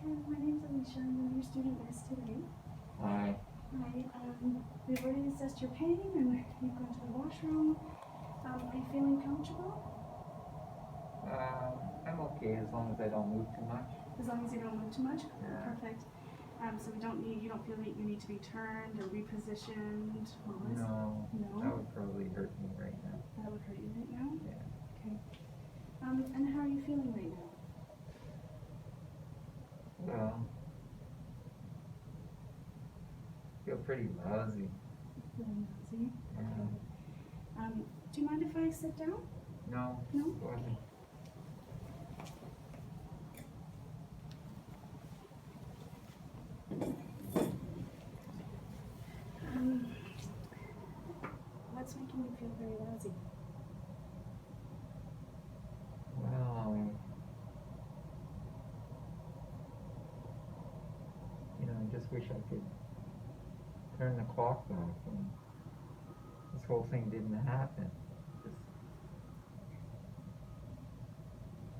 my name's Alicia. I'm your student nurse today. Hi. Hi. We've already assessed your pain and you've gone to the washroom. Are you feeling comfortable? I'm okay as long as I don't move too much. As long as you don't move too much? Yeah. Perfect. So you don't feel like you need to be turned or repositioned? No. No? That would probably hurt me right now. That would hurt you right now? Yeah. Okay. And how are you feeling right now? Well, I feel pretty lousy. Feeling lousy? Yeah. Okay. Do you mind if I sit down? No. No? Go ahead. What's making you feel very lousy? Well, I just wish I could turn the clock back and this whole thing didn't happen.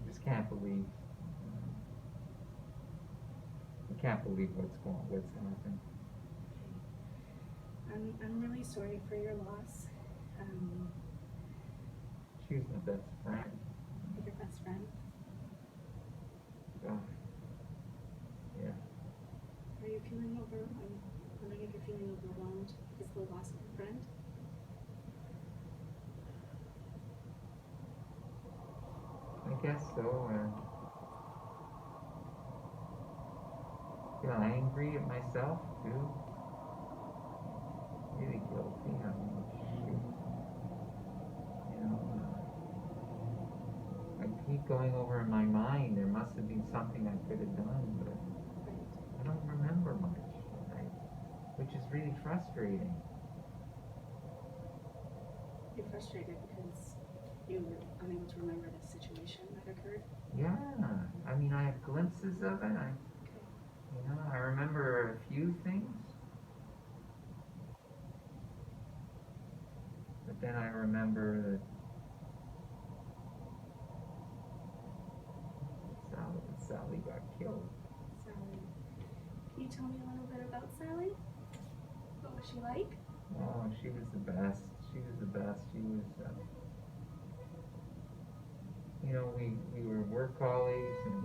I just can't believe. I can't believe what's happened. I'm really sorry for your loss. She was my best friend. Your best friend. God. Yeah. Are you feeling overwhelmed? I'm wondering if you're feeling overwhelmed because of the loss of a friend. I guess so. Feel angry at myself too. Really guilty. I mean, shoot. I keep going over in my mind. There must have been something I could have done, but I don't remember much, right? Which is really frustrating. You're frustrated because you were unable to remember the situation that occurred. Yeah, I mean, I have glimpses of it. I remember a few things, but then I remember that Sally got killed. Sally. Can you tell me a little bit about Sally? What was she like? Oh, she was the best. She was the best. She was, we were work colleagues and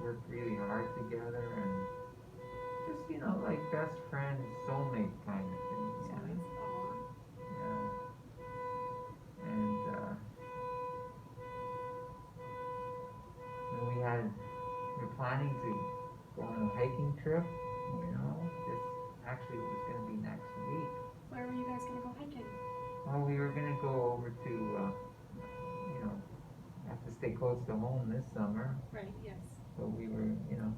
worked really hard together and just, like best friends, soulmate kind of thing. Soulmates? Aw. Yeah. And, we were planning to go on a hiking trip, this actually was going to be next week. Where were you guys going to go hiking? Well, we were going to go over to, have to stay close to home this summer. Right, yes. So we were, going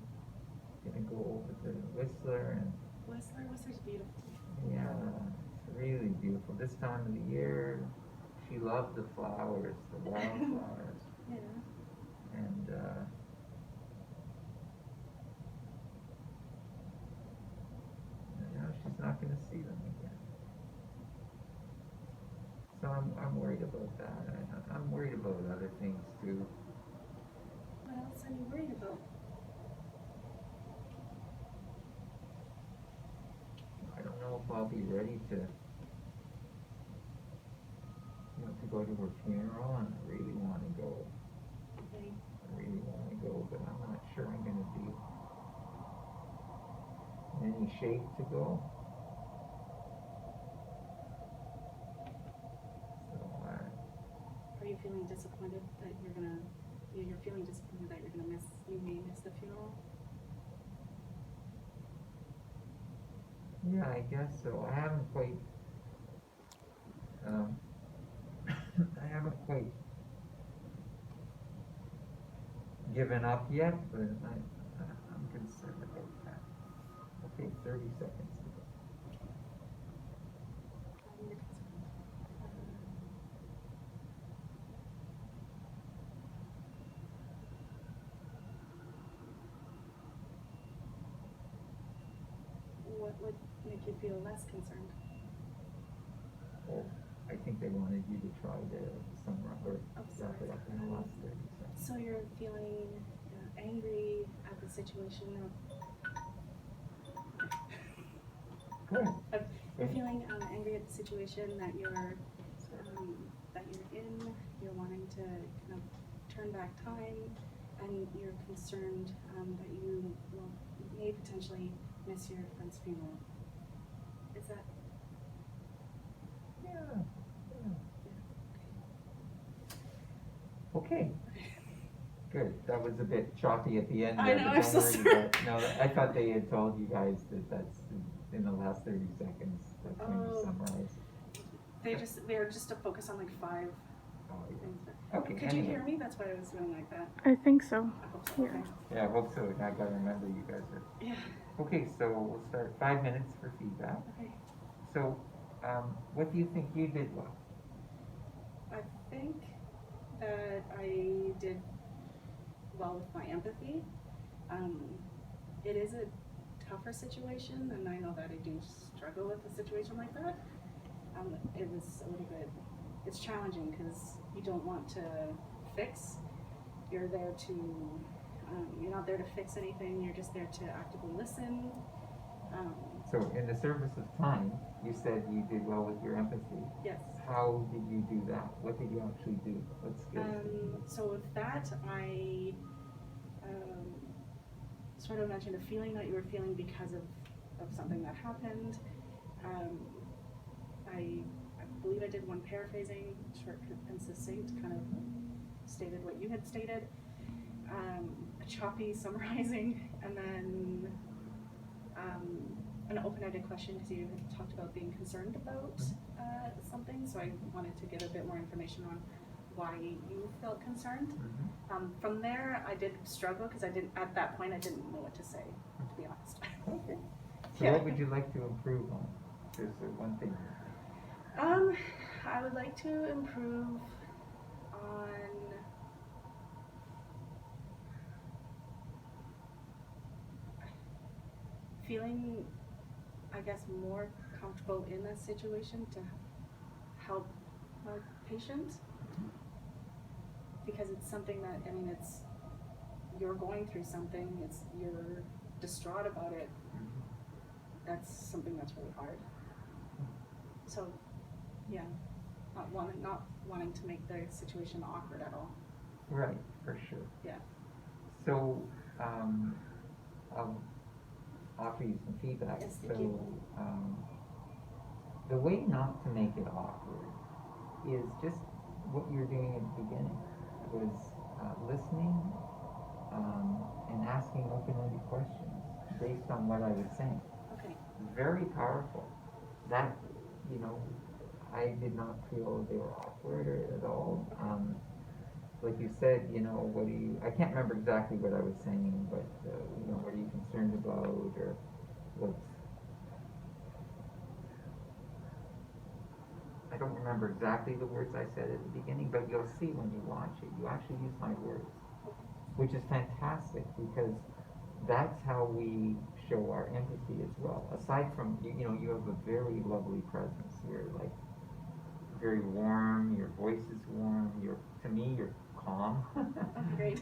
to go over to Whistler and... Whistler's beautiful. Yeah, it's really beautiful. This time of the year, she loved the flowers, the wildflowers. Yeah. And, she's not going to see them again. So I'm worried about that. I'm worried about other things too. What else are you worried about? I don't know if I'll be ready to go to her funeral, and I really want to go. Okay. I really want to go, but I'm not sure I'm going to be in any shape to go. So Are you feeling disappointed that you're feeling disappointed that you may miss the funeral? yeah, I guess so. I haven't quite given up yet, but I'm concerned about that. Okay, 30 seconds to go. What would make you feel less concerned? Well, I think they wanted you to try to sum it up or Oh, wrap it up in the last 30 seconds. So you're feeling angry at the situation situation of Good. you're feeling angry at the situation that you're in. You're wanting to kind of turn back time, and you're concerned that you may potentially miss your friend's funeral. Is that? Yeah. Okay. Good. That was a bit choppy at the end. I there, know, but I'm don't so worry sorry. about- No, I thought they had told you guys that that's in the last 30 seconds. That's when you Oh. summarize. We are just to focus on like 5 Oh, yeah. things. Okay. Could anyway. you hear me? That's why I was doing like that. I think so. I hope so. Yeah. Okay. Yeah, I hope so. I gotta remember you guys are. Yeah. Okay, so we'll start 5 minutes for feedback. Okay. So, what do you think you did well? I think that I did well with my empathy. It is a tougher situation, and I know that I do struggle with a situation like that. It was a little bit, it's challenging because you don't want to fix. You're there to, you're not there to fix anything, you're just there to actively listen. So, in the service of time, you said you did well with your empathy. Yes. How did you do that? What did you actually do? What skills did you do? So with that, I sort of mentioned a feeling that you were feeling because of something that happened. I believe I did one paraphrasing, short and succinct, kind of stated what you had stated. A choppy summarizing, and then an open-ended question because you had talked about being concerned about something, so I wanted to get a bit more information on why you felt concerned. Mm-hmm. From there, I did struggle because at that point I didn't know what to say, to be honest. Okay. So Yeah. what would you like to improve on? There's one thing. I would like to improve on feeling, I guess, more comfortable in that situation to help my patient, because it's something that, I mean, it's, you're going through something, you're distraught about it. Mm-hmm. That's something that's really hard. So, yeah, not wanting to make the situation awkward at all. Right, for sure. Yeah. So, I'll offer you some feedback. Yes, thank you. The way not to make it awkward is just what you were doing at the beginning, was listening and asking open-ended questions based on what I was saying. Okay. Very powerful. That, I did not feel they were awkward at all. Like you said, I can't remember exactly what I was saying, but, what are you concerned about, or I don't remember exactly the words I said at the beginning, but you'll see when you watch it. You actually use my words, which is fantastic because that's how we show our empathy as well. Aside from, you have a very lovely presence. You're like very warm, your voice is warm, to me, you're calm. Great.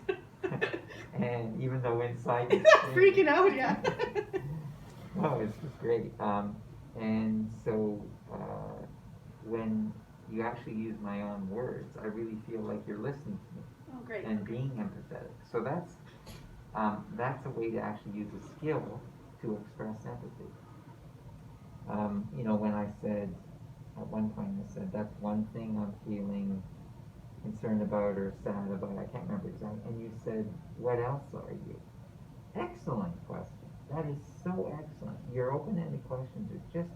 And even though inside you're freaking out, yeah. No, it's just great. And so when you actually use my own words, I really feel like you're listening to me. Oh, great. And being empathetic. So that's a way to actually use a skill to express empathy. When I said, at one point I said, that's one thing I'm feeling concerned about or sad about, I can't remember exactly, and you said, what else are you? Excellent question. That is so excellent. Your open-ended questions are just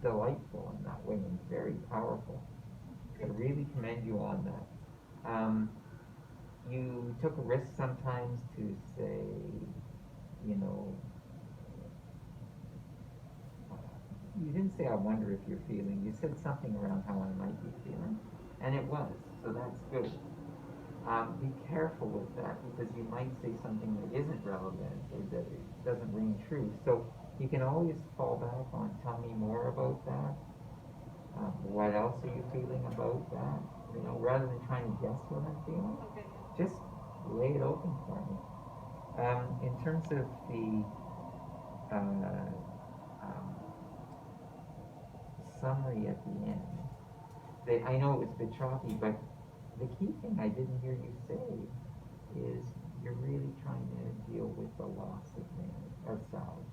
delightful in that way and very powerful. I really commend you on that. You took a risk sometimes to say, you didn't say I wonder if you're feeling, you said something around how I might be feeling, and it was, so that's good. Be careful with that because you might say something that isn't relevant or that it doesn't ring true. So you can always fall back on, tell me more about that. What else are you feeling about that? Rather than trying to guess what I'm feeling, Okay. just lay it open for me. In terms of the uh, um, summary at the end, I know it was a bit choppy, but the key thing I didn't hear you say is you're really trying to deal with the loss of Mary, of Sally.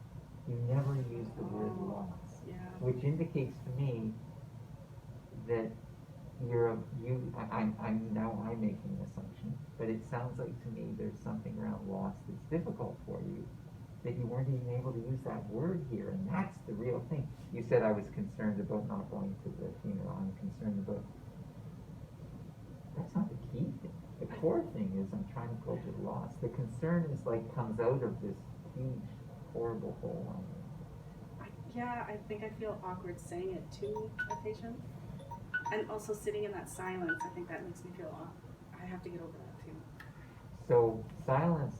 You never use the word loss, Yeah. which indicates to me that I'm making an assumption, but it sounds like to me there's something around loss that's difficult for you, that you weren't even able to use that word here, and that's the real thing. You said I was concerned about not going to the funeral. I'm concerned about. That's not the key thing. The core thing is I'm trying to cope with loss. The concern is like comes out of this huge, horrible hole on you. Yeah, I think I feel awkward saying it to a patient. And also sitting in that silence, I think that makes me feel off. I have to get over that too. So silence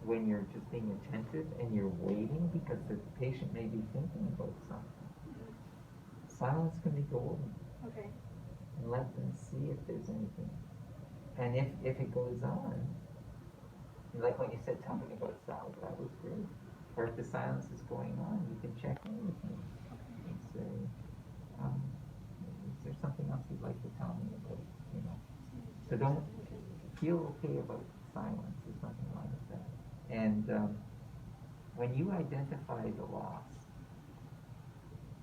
when you're just being attentive and you're waiting because the patient may be thinking about something. Silence can be golden. Okay. And let them see if there's anything. And if it goes on, like when you said something about Sally, that was great. Or if the silence is going on, you can check in with me and say, is there something else you'd like to tell me about, you know? So don't feel okay about silence. There's nothing wrong with that. And when you identify the loss,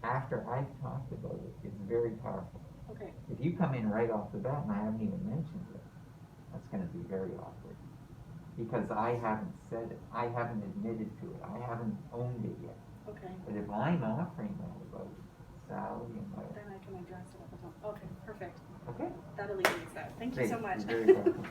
after I've talked about it, it's very powerful. Okay. If you come in right off the bat and I haven't even mentioned it, that's going to be very awkward. Because I haven't said it. I haven't admitted to it. I haven't owned it yet. Okay. But if I'm offering that about Sally and my... Then I can address it at the top. Okay, perfect. Okay. That alleviates that. Thank you Great. so much. You're very welcome.